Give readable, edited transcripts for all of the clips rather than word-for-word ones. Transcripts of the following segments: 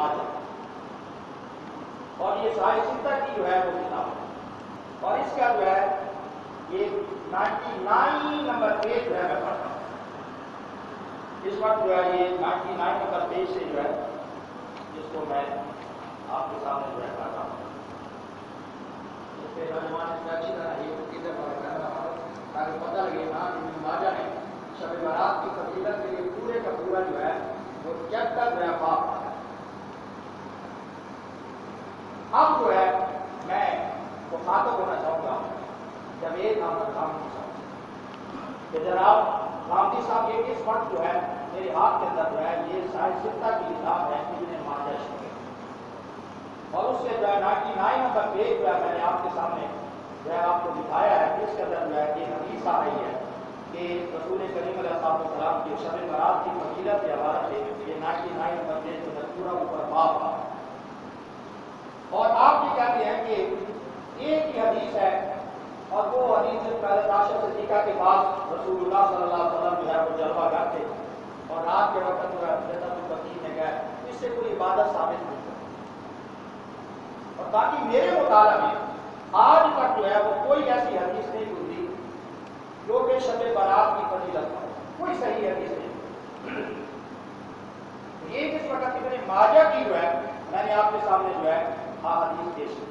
ماجہ، اور یہ صحیح ستہ کی جو ہے وہ کتاب ہے، اور اس کا جو ہے یہ 99 نمبر پیج جو ہے میں پڑھتا ہوں اس وقت جو ہے، یہ 99 نمبر پیج سے جو ہے جس کو میں آپ کے سامنے جو ہے پڑھتا ہوں۔ اس کے نوجوان اس میں اچھی طرح یہ کتاب تاکہ پتہ لگے امام ابن ماجہ نے شب برات کی فضیلت کے لیے پورے کا پورا جو ہے وہ 73 جو ہے باب ہے۔ اب جو ہے میں مخاطب ہونا چاہوں گا جاوید احمد غامدی صاحب کہ جناب غامدی صاحب یہ اس وقت جو ہے میرے ہاتھ کے اندر جو ہے یہ صحیح ستہ کی کتاب ہے ابن ماجہ شریف، اور اس سے جو ہے 99 نمبر پیج جو ہے میں نے آپ کے سامنے جو ہے آپ کو دکھایا ہے کہ اس کے اندر جو ہے یہ حدیث آ رہی ہے کہ رسول کریم علیہ السلام کی شب برات کی فضیلت کے حوالے سے یہ 99 نمبر پیج کے اندر پورا اوپر باب ہے، اور آپ یہ کہتے ہیں کہ ایک ہی حدیث ہے، اور وہ حدیث پہلے عائشہ صدیقہ کے پاس رسول اللہ صلی اللہ علیہ وسلم جو ہے وہ جلوہ گر تھے، اور رات کے وقت جو ہے جنت البقیع میں گئے، اس سے کوئی عبادت ثابت نہیں ہوئی، اور باقی میرے مطالعہ میں آج تک جو ہے وہ کوئی ایسی حدیث نہیں گزری جو کہ شب برات کی فضیلت ہے، کوئی صحیح حدیث نہیں۔ یہ جس وقت ابن ماجہ کی جو ہے میں نے آپ کے سامنے جو ہے حدیث پیش کی،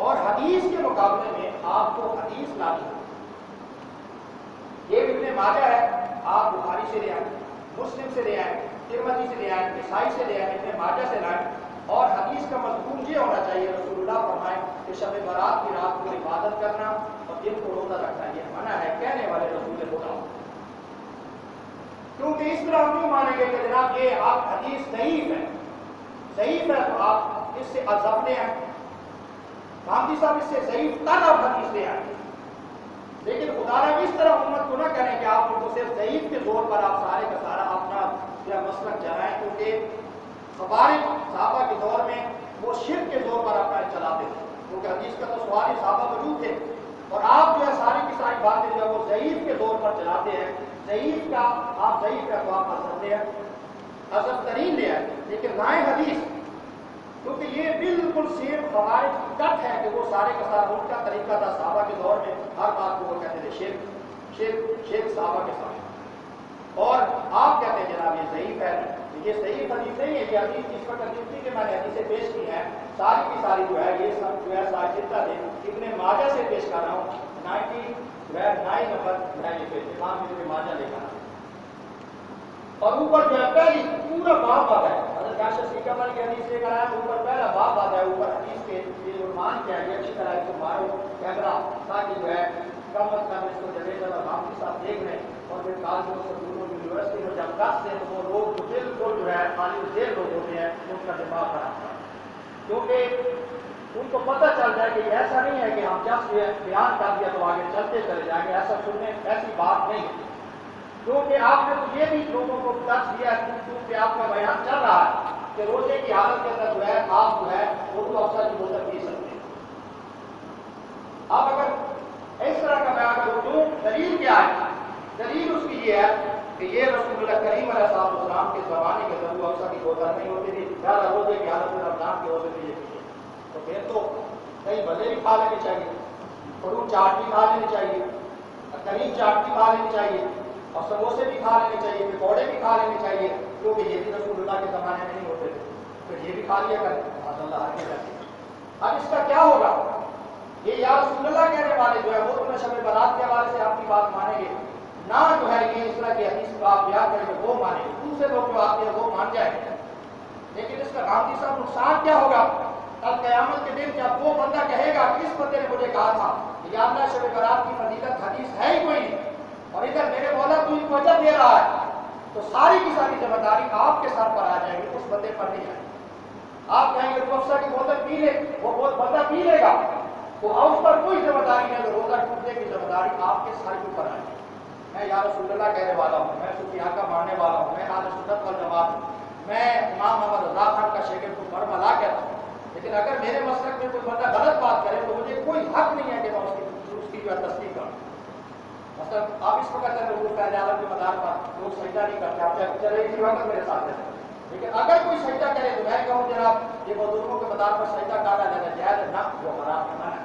اور حدیث کے مقابلے میں آپ کو حدیث لانی ہے۔ یہ ابن ماجہ ہے، آپ بخاری سے لے آئیں، مسلم سے لے آئیں، ترمذی سے لے آئیں، نسائی سے لے آئیں، ابن ماجہ سے لائیں، اور حدیث کا مضمون یہ ہونا چاہیے رسول اللہ فرمائیں کہ شب برات کی رات کو عبادت کرنا اور دن کو روزہ رکھنا یہ منع ہے، کہنے والے رسول خدا، کیونکہ اس طرح ہم کیوں مانیں گے کہ جناب یہ آپ حدیث ضعیف ہے، ضعیف ہے تو آپ اس سے اضاف لے آئیں، غامدی صاحب اس سے ضعیف تر آپ حدیث لے آئیں، لیکن خدا نے اس طرح امت کو نہ کریں کہ آپ کو صرف ضعیف کے زور پر آپ سارے کا سارا اپنا مسلک چلائیں، کیونکہ خوارج صحابہ کے دور میں وہ شرک کے زور پر اپنا چلاتے تھے، کیونکہ حدیث کا تو سوال ہی صحابہ موجود تھے، اور آپ جو ہے ساری کی ساری باتیں جو ہے وہ ضعیف کے زور پر چلاتے ہیں، ضعیف کا آپ ضعیف کا تو آپ حضرت ہیں حضرت ترین لے آئے، لیکن رائے حدیث کیونکہ یہ بالکل سیم خوارج کی کٹ ہے کہ وہ سارے کا سارا ان کا طریقہ تھا صحابہ کے دور میں ہر بات کو وہ کہتے تھے شرک صحابہ کے سامنے، اور آپ کہتے ہیں جناب یہ ضعیف ہے، یہ صحیح حدیث نہیں ہے، یہ حدیث اس وقت جتنی کہ میں نے حدیثیں پیش کی ہیں ساری کی ساری جو ہے یہ سب جو ہے ساجدہ دے ابن ماجہ سے پیش کر رہا ہوں، 99 نمبر میں یہ پیش امام ابن ماجہ لے کر رہا ہوں، اور اوپر جو ہے پہلی پورا باب آتا ہے، حضرت عائشہ صدیقہ کی حدیث لے کر آیا، اوپر پہلا باب آتا ہے، اوپر حدیث کے عنوان کیا ہے اچھی طرح اس کو مارو کیمرہ تاکہ جو ہے کم از کم اس کو جاوید اور غامدی صاحب دیکھ لیں، اور پھر کالجوں سکولوں یونیورسٹی میں جب دس سے تو وہ لوگ بالکل جو ہے خالی دیر لوگ ہوتے ہیں ان کا دماغ خراب ہے، کیونکہ ان کو پتہ چل جائے کہ ایسا نہیں ہے کہ ہم جب بیان کر دیا تو آگے چلتے چلے جائیں گے، ایسا سننے ایسی بات نہیں ہے، کیونکہ آپ نے تو یہ بھی لوگوں کو درس دیا ہے کیونکہ آپ کا بیان چل رہا ہے کہ روزے کی حالت کے اندر جو ہے آپ جو ہے اردو افسر کی بوتل پی سکتے ہیں، آپ اگر اس طرح کا بیان کرو تو دلیل کیا ہے؟ دلیل اس کی یہ ہے کہ یہ رسول اللہ کریم علیہ السلام کے زمانے کے اندر وہ افسر کی بوتل نہیں ہوتی تھی، زیادہ روزے کی حالت میں رمضان کے روزے میں یہ پیے، تو پھر تو کئی مزے بھی کھا لینے چاہیے، فروٹ چاٹ بھی کھا لینی چاہیے، کریم چاٹ بھی کھا لینی چاہیے، اور سموسے بھی کھا لینے چاہیے، پکوڑے بھی کھا لینے چاہیے، کیونکہ یہ بھی رسول اللہ کے زمانے میں نہیں ہوتے تھے، پھر یہ بھی کھا لیا کریں ماشاء اللہ ہر کے کرتے۔ اب اس کا کیا ہوگا؟ یہ یا رسول اللہ کہنے والے جو ہے وہ تمہیں شب برات کے حوالے سے آپ کی بات مانیں گے، نہ جو ہے یہ اس طرح کی حدیث کو آپ بیان کریں گے وہ مانیں گے، دوسرے لوگ جو آتے ہیں وہ مان جائیں گے، لیکن اس کا غامدی صاحب نقصان کیا ہوگا؟ کل قیامت کے دن جب وہ بندہ کہے گا کہ اس بندے نے مجھے کہا تھا یا اللہ شب برات کی فضیلت حدیث ہے ہی کوئی نہیں، اور ادھر میرے مولا تو ان کو اجر دے رہا ہے، تو ساری کی ساری ذمہ داری آپ کے سر پر آ جائے گی، اس بندے پر نہیں آئے گی، آپ کہیں گے تو افسر کی بوتل پی لے، وہ بندہ پی لے گا، تو اس پر کوئی ذمہ داری نہیں، روزہ ٹوٹنے کی ذمہ داری آپ کے سر کے اوپر آئے گی۔ میں یا رسول اللہ کہنے والا ہوں، میں سفیان کا ماننے والا ہوں، میں اہل سنت والجماعت ہوں، میں امام محمد رضا خان کا شاگرد ہوں، برملا کہتا ہوں، لیکن اگر میرے مسلک میں کوئی بندہ غلط بات کرے تو مجھے کوئی حق نہیں ہے کہ میں اس کی جو ہے تصدیق کروں۔ مثلا آپ اس وقت حضور فیض عالم کے مدار پر لوگ سجدہ نہیں کرتے، آپ چلے اسی وقت میرے ساتھ رہتے، لیکن اگر کوئی سجدہ یہ بزرگوں کے مدار پر سجدہ کرنا جانا جائز ہے، نہ وہ حرام ہے۔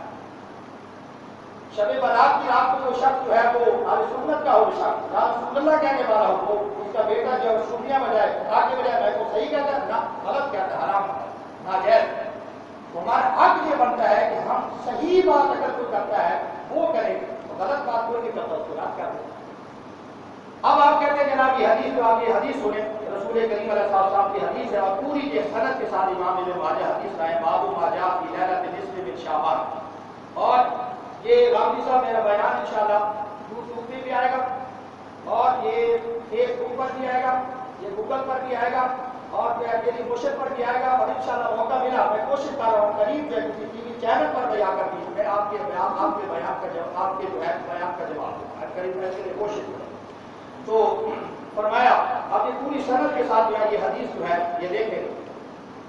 شب برات کی رات کو جو شخص جو ہے وہ اہل سنت کا ہو، شخص یا رسول اللہ کہنے والا ہو، وہ اس کا بیٹا جو ہے سنیاں بجائے خدا کے بجائے میں کو صحیح کہتا ہے، نہ غلط کہتا ہے، حرام ناجائز۔ تو ہمارا حق یہ بنتا ہے کہ ہم صحیح بات اگر کوئی کرتا ہے وہ کریں، تو غلط بات کوئی نہیں کرتا، اس کو رد کر دیں۔ اب آپ کہتے ہیں جناب یہ حدیث، جو آپ یہ حدیث سنیں، رسول کریم علیہ السلام کی حدیث ہے اور پوری یہ سند کے ساتھ امام ابن ماجہ حدیث لائے، باب ما جاء فی لیلۃ النصف من شعبان۔ اور یہ غامدی صاحب میرا بیان انشاءاللہ یوٹیوب پہ بھی آئے گا اور یہ فیس بک پر بھی آئے گا، یہ گوگل پر بھی آئے گا اور ٹیلی موشن پر بھی آئے گا، اور انشاءاللہ موقع ملا میں کوشش کر رہا ہوں قریب جو ہے کسی ٹی وی چینل پر بھی آ کر میں آپ کے بیان کا جواب، آپ کے جو ہے بیان کا جواب دوں، قریب میں کے لیے کوشش کروں۔ تو فرمایا اب یہ پوری سند کے ساتھ جو ہے یہ حدیث جو ہے یہ دیکھیں،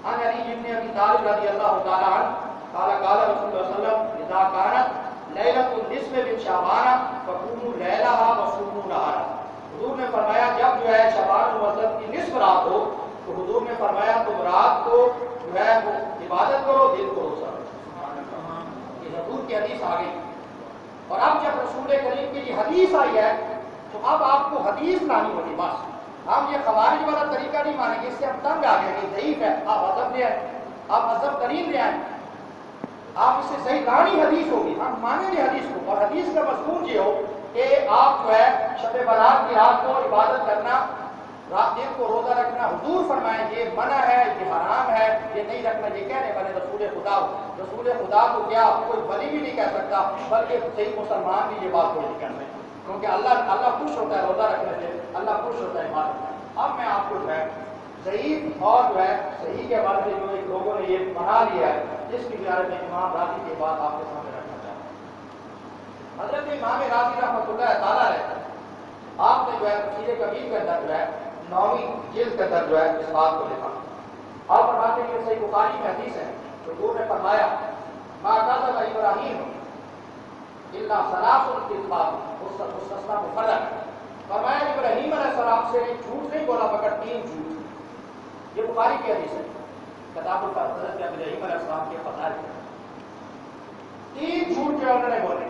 عن علی بن ابی طالب رضی اللہ تعالی عنہ قال قال رسول اللہ صلی اللہ علیہ وسلم اذا كانت لیلۃ النصف من شعبان فقوموا لیلها وصوموا نهارا۔ حضور نے فرمایا جب جو ہے شعبان المعظم کی نصف رات ہو تو حضور نے فرمایا تم رات کو جو ہے وہ عبادت کرو، دن کو روزہ رکھو۔ یہ حضور کی حدیث آ گئی، اور اب جب رسول کریم کی یہ حدیث آئی ہے تو اب آپ کو حدیث لانی ہوگی۔ بس ہم یہ خوارج والا طریقہ نہیں مانیں گے، اس سے ہم تنگ آ گئے کہ ضعیف ہے، آپ عذب لے آئیں، آپ عذب ترین لے آئیں، آپ اس سے صحیح لانی حدیث ہوگی، ہم مانیں گے حدیث کو۔ اور حدیث کا مضمون یہ ہو کہ آپ جو ہے شب برات کی رات کو عبادت کرنا، رات دن کو روزہ رکھنا، حضور فرمائیں یہ منع ہے، یہ حرام ہے، یہ نہیں رکھنا، یہ کہنے والے رسول خدا ہو۔ رسول خدا کو کیا کوئی ولی بھی نہیں کہہ سکتا، بلکہ صحیح مسلمان بھی یہ بات کوئی نہیں کہہ سکتا، کیونکہ اللہ خوش ہوتا ہے روزہ رکھنے سے، اللہ خوش ہوتا ہے عبادت میں۔ اب میں آپ کو جو ہے ضعیف اور جو ہے صحیح کے بارے میں جو ایک لوگوں نے یہ بنا لیا ہے، جس کی بارے میں امام راضی کے بعد آپ کے سامنے رکھنا چاہتا ہوں۔ حضرت امام راضی رحمۃ اللہ تعالیٰ ہے، آپ نے جو ہے تفسیر کبیر کے اندر جو ہے 9ویں جلد کے اندر جو ہے اس بات کو لکھا۔ آپ فرماتے ہیں کہ صحیح بخاری میں حدیث ہے، حضور نے فرمایا ما کذب ابراہیم الا ثلاث مستثنی مفرد، فرمایا ابراہیم علیہ السلام سے جھوٹ نہیں بولا مگر 3 جھوٹ۔ یہ بخاری کی حدیث ہے، کتاب الفضائل حضرت ابراہیم علیہ السلام کے فضائل 3 جھوٹ جو انہوں نے بولے۔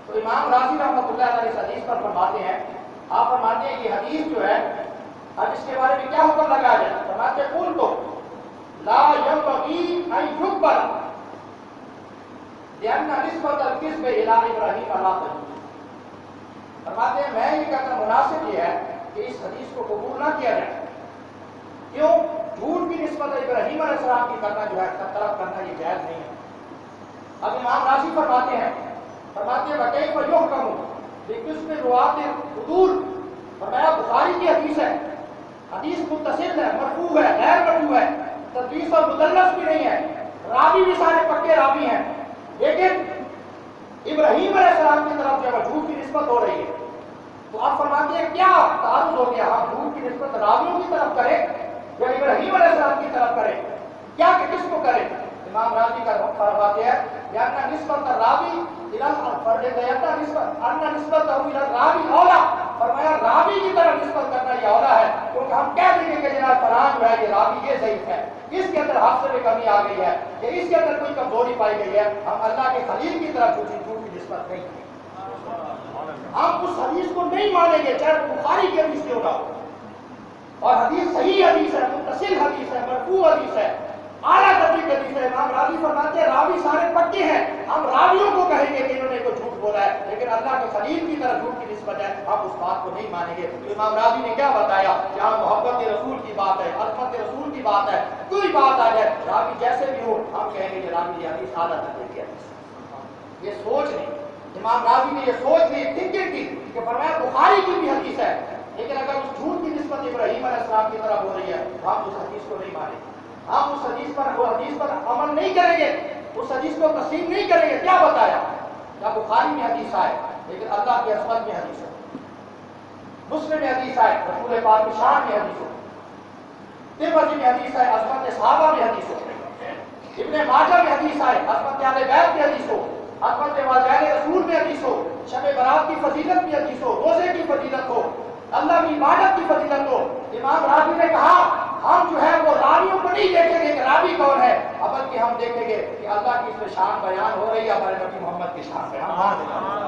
تو امام راضی رحمۃ اللہ علیہ اس حدیث پر فرماتے ہیں، آپ فرماتے ہیں یہ حدیث جو ہے اب اس کے بارے میں کیا حکم لگایا جائے؟ فرماتے ہیں قل تو لا ينبغي ان يقبل لأن نسبت الكذب الى ابراہیم لا تجوز۔ فرماتے ہیں میں یہ کہنا مناسب یہ ہے کہ اس حدیث کو قبول نہ کیا جائے، کیوں؟ جھوٹ کی نسبت ابراہیم علیہ السلام کی کرنا جو ہے طرف کرنا یہ جائز نہیں ہے۔ اب امام راضی فرماتے ہیں وَكَيْفَ يُحْكَمُ بِقِسْمِ رُوَاةِ الْعُدُولِ، فرمایا بخاری کی حدیث ہے، حدیث متصل ہے، مرفوع ہے، غیر مرفوع ہے، تدلیس اور مدلس بھی نہیں ہے، راوی بھی سارے پکے راوی ہیں، لیکن ابراہیم علیہ السلام کی طرف جب جھوٹ کی نسبت ہو رہی ہے تو آپ فرماتے ہیں کیا تعارض ہو گیا، ہم جھوٹ کی نسبت راویوں کی طرف کریں یا ابراہیم علیہ السلام کی طرف کریں، کیا کہ کس کو کریں؟ امام راضی کا فرماتے ہیں یعنی نسبت راوی اولا، فرمایا راوی کی طرف نسبت کرنا یہ اولا ہے، کیونکہ ہم کہہ دیں گے کہ جناب فلان جو ہے یہ راوی یہ ضعیف ہے، اس کے اندر حافظے میں کمی آ گئی ہے کہ اس کے اندر کوئی کمزوری پائی گئی ہے، ہم اللہ کے خلیل کی طرف جھوٹ کی نسبت نہیں کریں، ہم اس حدیث کو نہیں مانیں گے چاہے بخاری کی حدیث کیوں نہ ہو، اور حدیث صحیح حدیث ہے، متصل حدیث ہے، مرفوع حدیث ہے، اعلیٰ درجے کی حدیث ہے۔ امام راضی فرماتے ہیں راوی سارے پکے ہیں، ہم راویوں کو کہیں گے کہ انہوں نے کوئی جھوٹ بولا ہے، لیکن اللہ کے خلیل کی طرف جھوٹ کی نسبت ہے، ہم اس بات کو نہیں مانیں گے۔ تو امام راضی نے کیا بتایا؟ یہاں محبت رسول کی بات ہے، عظمت رسول کی بات ہے، کوئی بات آ جائے راوی جیسے بھی ہو ہم کہیں گے کہ راوی یہ حدیث اعلیٰ درجے کی حدیث۔ یہ سوچ نہیں، امام راضی نے یہ سوچ لی، تھنکنگ کی کہ فرمایا بخاری کی بھی حدیث ہے، لیکن اگر اس جھوٹ کی نسبت ابراہیم علیہ السلام کی طرف ہو رہی ہے تو ہم اس حدیث کو نہیں مانیں گے، ہم اس حدیث پر وہ حدیث پر عمل نہیں کریں گے، اس حدیث کو تسلیم نہیں کریں گے۔ کیا بتایا؟ کیا بخاری میں حدیث آئے لیکن اللہ کی عظمت میں حدیث ہو، مسلم میں حدیث آئے رسول پاک کی شان میں حدیث ہو، ترمذی میں حدیث آئے عظمت صحابہ میں حدیث ہو، ابن ماجہ میں حدیث آئے عظمت اہل بیت میں حدیث ہو، عظمت والدین رسول میں حدیث ہو، شب برات کی فضیلت میں حدیث ہو، روزے کی فضیلت ہو، اللہ کی عبادت کی فضیلت ہو۔ امام راضی نے کہا ہم جو ہے وہ راویوں کو نہیں دیکھیں گے کہ ہم دیکھیں گے کہ اللہ کی اس میں شان بیان ہو رہی ہے، ہمارے نبی محمد کی شان بیان ہو رہی ہے۔